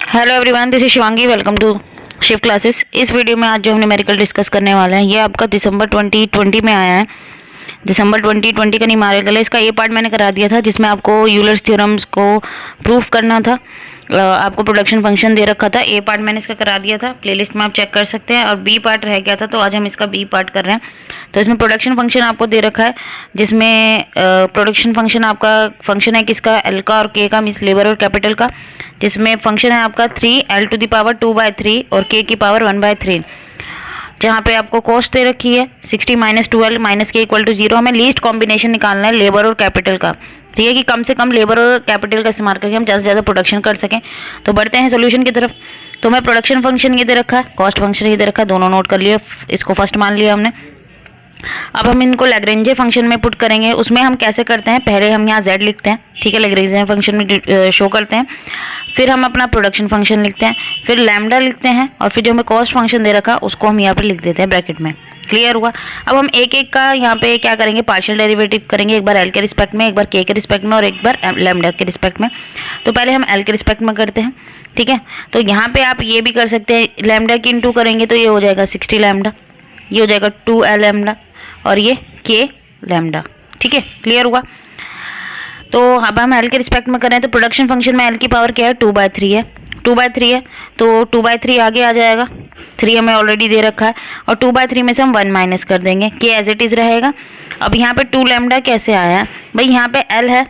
Hello everyone, this is Shivangi. Welcome to Shift classes. इस video में आज जो हम न्यूमेरिकल डिस्कस करने वाले हैं ये आपका दिसंबर 2020 में आया है। दिसंबर 2020 का न्यूमेरिकल है। इसका ये पार्ट मैंने करा दिया था जिसमें आपको यूलर्स थ्योरम्स को प्रूफ करना था। आपको प्रोडक्शन फंक्शन दे रखा था। ए पार्ट मैंने इसका करा दिया था, प्लेलिस्ट में आप चेक कर सकते हैं। और बी पार्ट रह गया था तो आज हम इसका बी पार्ट कर रहे हैं। तो इसमें प्रोडक्शन फंक्शन आपको दे रखा है जिसमें प्रोडक्शन फंक्शन आपका फंक्शन है किसका, एल का और के का, मीन्स लेबर और कैपिटल का। जिसमें फंक्शन है आपका 3l⁻²/3 और k की पावर 1/3। जहाँ पे आपको कॉस्ट दे रखी है 60 - 2l - k = 0। हमें लीस्ट कॉम्बिनेशन निकालना है लेबर और कैपिटल का, ठीक है, कि कम से कम लेबर और कैपिटल का इस्तेमाल करके हम ज़्यादा से ज़्यादा प्रोडक्शन कर सकें। तो बढ़ते हैं सोल्यूशन की तरफ। तो हमें प्रोडक्शन फंक्शन ये दे रखा है, कॉस्ट फंक्शन ये दे रखा है, दोनों नोट कर लिए। इसको फर्स्ट मान लिया हमने। अब हम इनको लैग्रेंजे फंक्शन में पुट करेंगे। उसमें हम कैसे करते हैं, पहले हम यहाँ z लिखते हैं, ठीक है, लैग्रेंजे फंक्शन में शो करते हैं। फिर हम अपना प्रोडक्शन फंक्शन लिखते हैं, फिर लैम्डा लिखते हैं, और फिर जो हमें कॉस्ट फंक्शन दे रखा उसको हम यहाँ पर लिख देते हैं ब्रैकेट में। क्लियर हुआ। अब हम एक एक का यहाँ पे क्या करेंगे, पार्शियल डेरिवेटिव करेंगे। एक बार एल के रिस्पेक्ट में, एक बार के रिस्पेक्ट में और एक बार लैम्डा के रिस्पेक्ट में। तो पहले हम एल के रिस्पेक्ट में करते हैं, ठीक है। तो यहाँ पे आप ये भी कर सकते हैं, लैम्डा की इंटू करेंगे तो ये हो जाएगा 60 लैम्डा, ये हो जाएगा 2l लैम्डा और ये k लैम्डा, ठीक है। क्लियर हुआ। तो अब हम एल के रिस्पेक्ट में करें तो प्रोडक्शन फंक्शन में एल की पावर क्या है, 2/3 है। 2/3 है तो 2/3 आगे आ जाएगा, 3 हमें ऑलरेडी दे रखा है, और 2/3 में से हम 1 माइनस कर देंगे, k एज इट इज़ रहेगा। अब यहाँ पे 2 लैम्डा कैसे आया है भाई, यहाँ पे l है,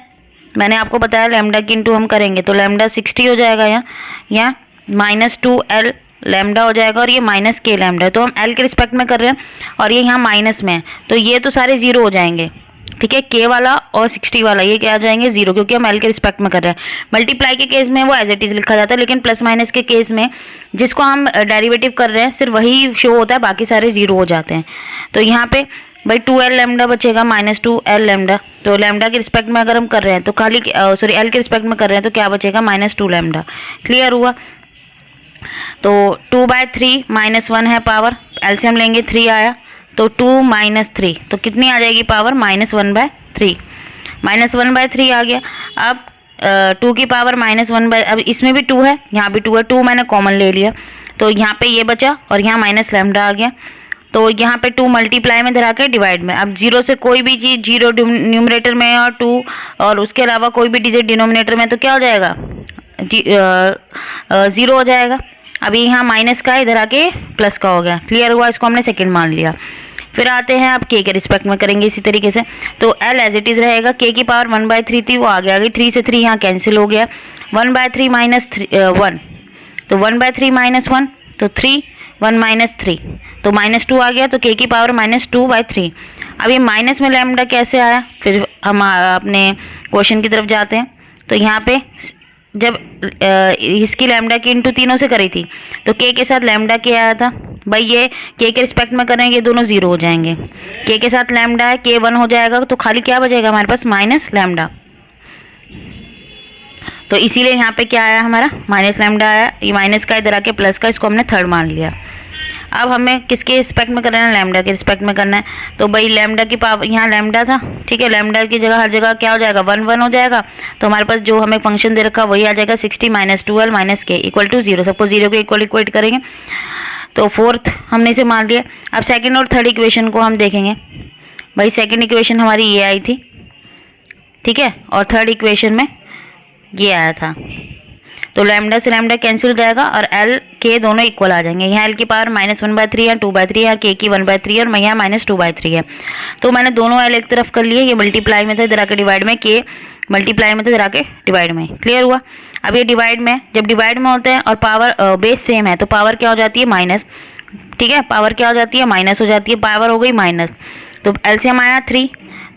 मैंने आपको बताया लैम्डा की इंटू हम करेंगे तो लैम्डा 60 हो जाएगा यहाँ -2l लैम्डा हो जाएगा, और ये -k लैम्डा है। तो हम l के रिस्पेक्ट में कर रहे हैं और ये यहाँ माइनस में है तो ये तो सारे जीरो हो जाएंगे, ठीक है। k वाला और 60 वाला ये क्या आ जाएंगे, जीरो, क्योंकि हम l के रिस्पेक्ट में कर रहे हैं। मल्टीप्लाई के केस में वो एज इट इज लिखा जाता है, लेकिन प्लस माइनस के केस में जिसको हम डेरिवेटिव कर रहे हैं सिर्फ वही शो होता है, बाकी सारे जीरो हो जाते हैं। तो यहाँ पे भाई 2l लैम्डा बचेगा -2l लैम्डा। तो लैम्डा के रिस्पेक्ट में अगर हम कर रहे हैं तो खाली सॉरी l के रिस्पेक्ट में कर रहे हैं तो क्या बचेगा, -2 लैम्डा। क्लियर हुआ। तो 2/3 -1 है पावर, एलसीएम लेंगे 3 आया तो 2 - 3 तो कितनी आ जाएगी पावर, -1/3। -1/3 आ गया। अब 2 की पावर -1 अब इसमें भी 2 है, यहाँ भी 2 है, 2 मैंने कॉमन ले लिया तो यहाँ पे ये बचा और यहाँ माइनस लैम्डा आ गया। तो यहाँ पे 2 मल्टीप्लाई में धरा के डिवाइड में। अब जीरो से कोई भी चीज़, जीरो न्यूमरेटर में और 2 और उसके अलावा कोई भी डिजिट डिनोमिनेटर में, तो क्या हो जाएगा, ज़ीरो हो जाएगा। अभी यहाँ माइनस का इधर आके प्लस का हो गया। क्लियर हुआ। इसको हमने सेकंड मान लिया। फिर आते हैं अब k के रिस्पेक्ट में करेंगे इसी तरीके से। तो l एज इट इज़ रहेगा, k की पावर 1/3 थी वो आगे आ गई, 3 से 3 यहाँ कैंसिल हो गया, 1/3 - 1 तो 1/3 - 1 तो 3, 1 - 3 तो -2 आ गया, तो k की पावर -2/3। अब ये माइनस में लैम्डा कैसे आया, फिर हम अपने क्वेश्चन की तरफ जाते हैं। तो यहाँ पे जब इसकी लैम्डा की इंटू तीनों से करी थी तो k के साथ लैम्डा के आया था भाई, ये k के रिस्पेक्ट में करेंगे ये दोनों जीरो हो जाएंगे। k के साथ लैम्डा है, k 1 हो जाएगा तो खाली क्या बचेगा हमारे पास, माइनस लैम्डा। तो इसीलिए यहाँ पे क्या आया हमारा, माइनस लैम्डा आया। ये माइनस का इधर आके प्लस का, इसको हमने थर्ड मान लिया। अब हमें किसके रिस्पेक्ट में करना है, लैम्डा के रिस्पेक्ट में करना है। तो भाई लैम्डा की पावर, यहाँ लैम्डा था, ठीक है, लैम्डा की जगह हर जगह क्या हो जाएगा, 1 1 हो जाएगा। तो हमारे पास जो हमें फंक्शन दे रखा वही आ जाएगा, 60 - 2l - k = 0। सबको जीरो के इक्वल इक्वेट करेंगे तो फोर्थ हमने इसे मान लिया। अब सेकेंड और थर्ड इक्वेशन को हम देखेंगे। भाई सेकेंड इक्वेशन हमारी ये आई थी, ठीक है, और थर्ड इक्वेशन में ये आया था। तो लैम्डा से लैम्डा कैंसिल हो जाएगा और l k दोनों इक्वल आ जाएंगे। यहाँ l की पावर -1/3 है, 2/3 है, k की 1/3 है और यहाँ -2/3 है। तो मैंने दोनों l एक तरफ कर लिए, ये मल्टीप्लाई में था इधर आके डिवाइड में, k मल्टीप्लाई में था इधर आके डिवाइड में। क्लियर हुआ। अब ये डिवाइड में, जब डिवाइड में होते हैं और पावर बेस सेम है तो पावर क्या हो जाती है, माइनस, ठीक है, पावर क्या हो जाती है, माइनस हो जाती है, पावर हो गई माइनस। तो एलसीएम आया 3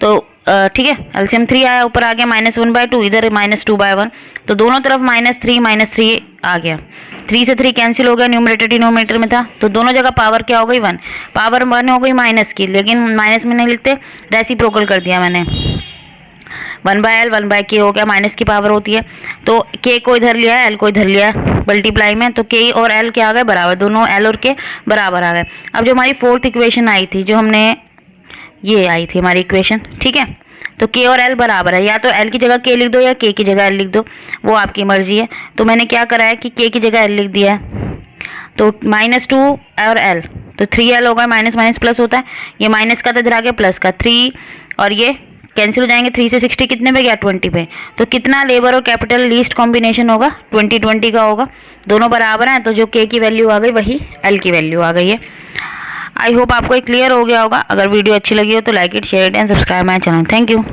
तो ठीक है, एलसीएम 3 आया, ऊपर आ गया -1/2, इधर -2/1 तो दोनों तरफ -3 आ गया। 3 से 3 कैंसिल हो गया, न्यूमरेटर डिनोमिनेटर में था तो दोनों जगह पावर क्या हो गई, 1। पावर 1 हो गई माइनस की, लेकिन माइनस में नहीं लिखते, रेसिप्रोकल कर दिया मैंने, 1/l 1/k हो गया, माइनस की पावर होती है। तो k को इधर लिया है, l को इधर लिया है मल्टीप्लाई में, तो k और l क्या आ गए, बराबर, दोनों l और k बराबर आ गए। अब जो हमारी फोर्थ इक्वेशन आई थी, जो हमने ये आई थी हमारी इक्वेशन, ठीक है, तो के और एल बराबर है, या तो एल की जगह के लिख दो या के की जगह एल लिख दो, वो आपकी मर्जी है। तो मैंने क्या करा है कि के की जगह एल लिख दिया है। तो -2 और एल, तो 3l होगा, माइनस माइनस प्लस होता है, ये माइनस का तो इधर आ गया प्लस का, 3 और ये कैंसिल हो जाएंगे, 3 से 60 कितने पे गया 20 पे। तो कितना लेबर और कैपिटल लीस्ट कॉम्बिनेशन होगा 20-20 का होगा, दोनों बराबर हैं, तो जो के की वैल्यू आ गई वही एल की वैल्यू आ गई है। आई होप आपको क्लियर हो गया होगा। अगर वीडियो अच्छी लगी हो तो like it, share it and subscribe my channel. Thank you.